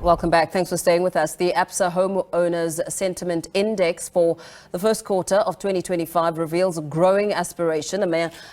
Welcome back. Thanks for staying with us. The Absa Homeowners Sentiment Index for the first quarter of 2025 reveals a growing aspiration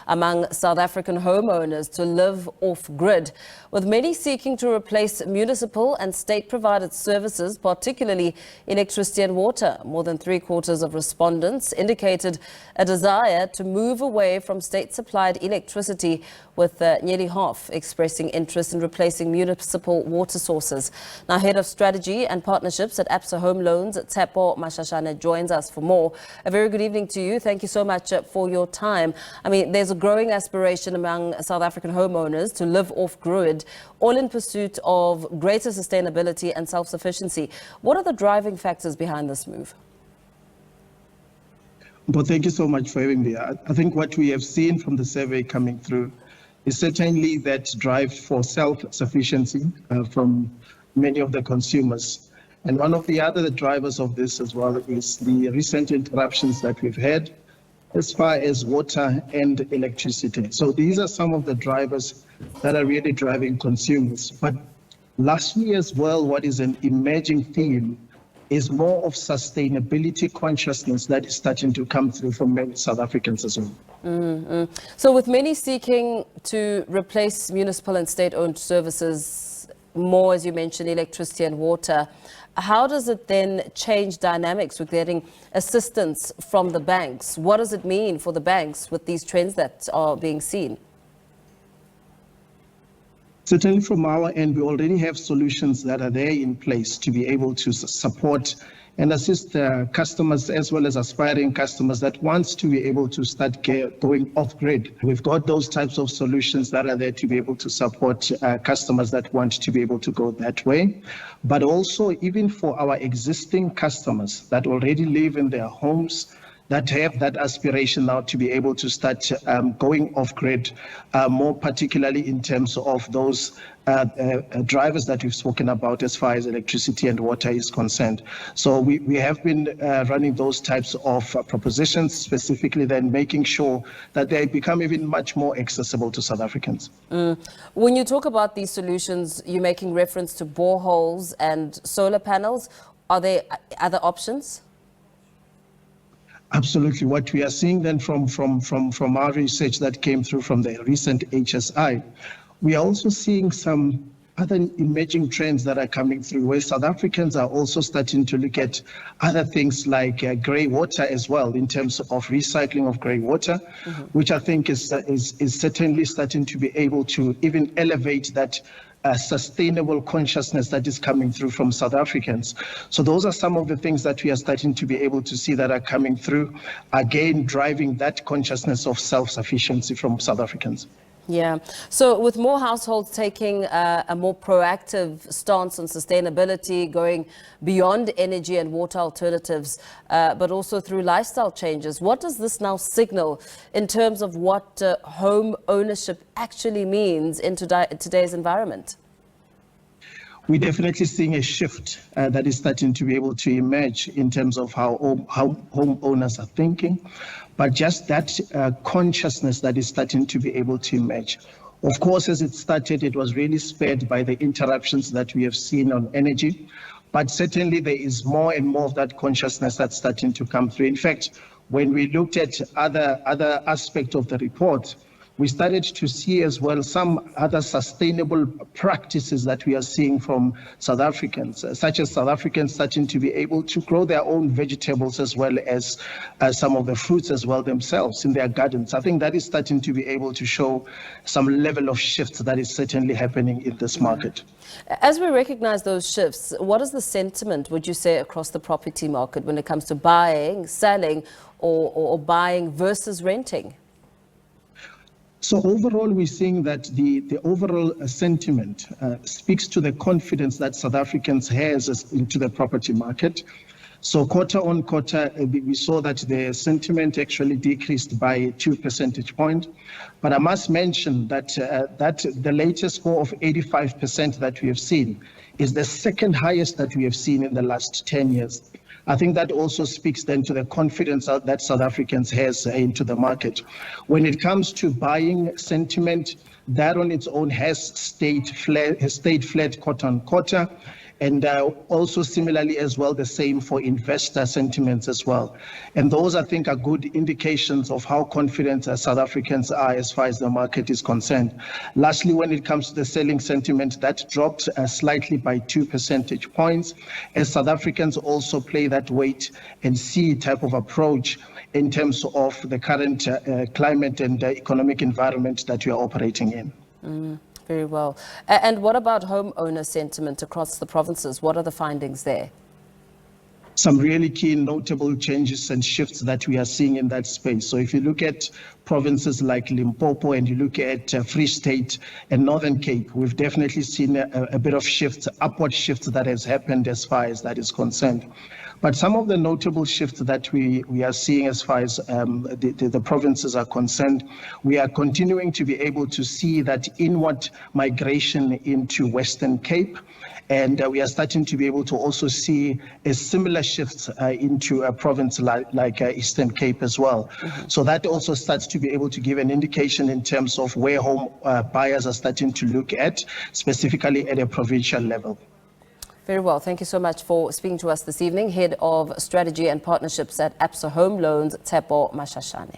among South African homeowners to live off-grid, with many seeking to replace municipal and state-provided services, particularly electricity and water. More than three-quarters of respondents indicated a desire to move away from state-supplied electricity, with nearly half expressing interest in replacing municipal water sources. Now, Head of Strategy and Partnerships at Absa Home Loans, Tshepo Mashashane, joins us for more. A very good evening to you. Thank you so much for your time. I mean, there's a growing aspiration among South African homeowners to live off-grid, all in pursuit of greater sustainability and self-sufficiency. What are the driving factors behind this move? Well, thank you so much for having me. I think what we have seen from the survey coming through is certainly that drive for self-sufficiency from many of the consumers. And one of the other drivers of this as well is the recent interruptions that we've had as far as water and electricity. So these are some of the drivers that are really driving consumers. But lastly as well, what is an emerging theme is more of sustainability consciousness that is starting to come through from many South Africans as well. So with many seeking to replace municipal and state-owned services, more, as you mentioned, electricity and water, how does it then change dynamics with getting assistance from the banks? What does it mean for the banks with these trends that are being seen? Certainly from our end, we already have solutions that are there in place to be able to support and assist customers as well as aspiring customers that wants to be able to start going off-grid. We've got those types of solutions that are there to be able to support customers that want to be able to go that way. But also even for our existing customers that already live in their homes, that have that aspiration now to be able to start going off-grid, more particularly in terms of those drivers that we've spoken about as far as electricity and water is concerned. So we have been running those types of propositions, specifically then making sure that they become even much more accessible to South Africans. When you talk about these solutions, you're making reference to boreholes and solar panels. Are there other options? Absolutely. What we are seeing then from our research that came through from the recent HSI, we are also seeing some other emerging trends that are coming through where South Africans are also starting to look at other things like grey water as well in terms of recycling of grey water, which I think is certainly starting to be able to even elevate that sustainable consciousness that is coming through from South Africans. So those are some of the things that we are starting to be able to see that are coming through, again, driving that consciousness of self-sufficiency from South Africans. Yeah. So with more households taking a more proactive stance on sustainability, going beyond energy and water alternatives, but also through lifestyle changes, what does this now signal in terms of what home ownership actually means in today's environment? We're definitely seeing a shift that is starting to be able to emerge in terms of how homeowners are thinking, but just that consciousness that is starting to be able to emerge. Of course, as it started, it was really spurred by the interruptions that we have seen on energy, but certainly there is more and more of that consciousness that's starting to come through. In fact, when we looked at other aspects of the report, we started to see as well some other sustainable practices that we are seeing from South Africans, such as South Africans starting to be able to grow their own vegetables as well as some of the fruits as well themselves in their gardens. I think that is starting to be able to show some level of shifts that is certainly happening in this market. As we recognize those shifts, what is the sentiment, would you say, across the property market when it comes to buying, selling, or buying versus renting? So overall, we're seeing that the overall sentiment speaks to the confidence that South Africans has into the property market. So quarter on quarter, we saw that the sentiment actually decreased by 2 percentage points. But I must mention that the latest score of 85% that we have seen is the second highest that we have seen in the last 10 years. I think that also speaks then to the confidence that South Africans has into the market. When it comes to buying sentiment, that on its own has stayed flat quarter on quarter. And also similarly as well, the same for investor sentiments as well. And those, I think, are good indications of how confident South Africans are as far as the market is concerned. Lastly, when it comes to the selling sentiment, that dropped slightly by 2 percentage points, as South Africans also play that wait and see type of approach in terms of the current climate and economic environment that we are operating in. Very well. And what about homeowner sentiment across the provinces? What are the findings there? Some really key notable changes and shifts that we are seeing in that space. So if you look at provinces like Limpopo and you look at Free State and Northern Cape, we've definitely seen a bit of shifts, upward shifts that has happened as far as that is concerned. But some of the notable shifts that we are seeing as far as the provinces are concerned, we are continuing to be able to see that inward migration into Western Cape. And we are starting to be able to also see a similar shift into a province like Eastern Cape as well. So that also starts to be able to give an indication in terms of where home buyers are starting to look at, specifically at a provincial level. Very well. Thank you so much for speaking to us this evening. Head of Strategy and Partnerships at Absa Home Loans, Tshepo Mashashane.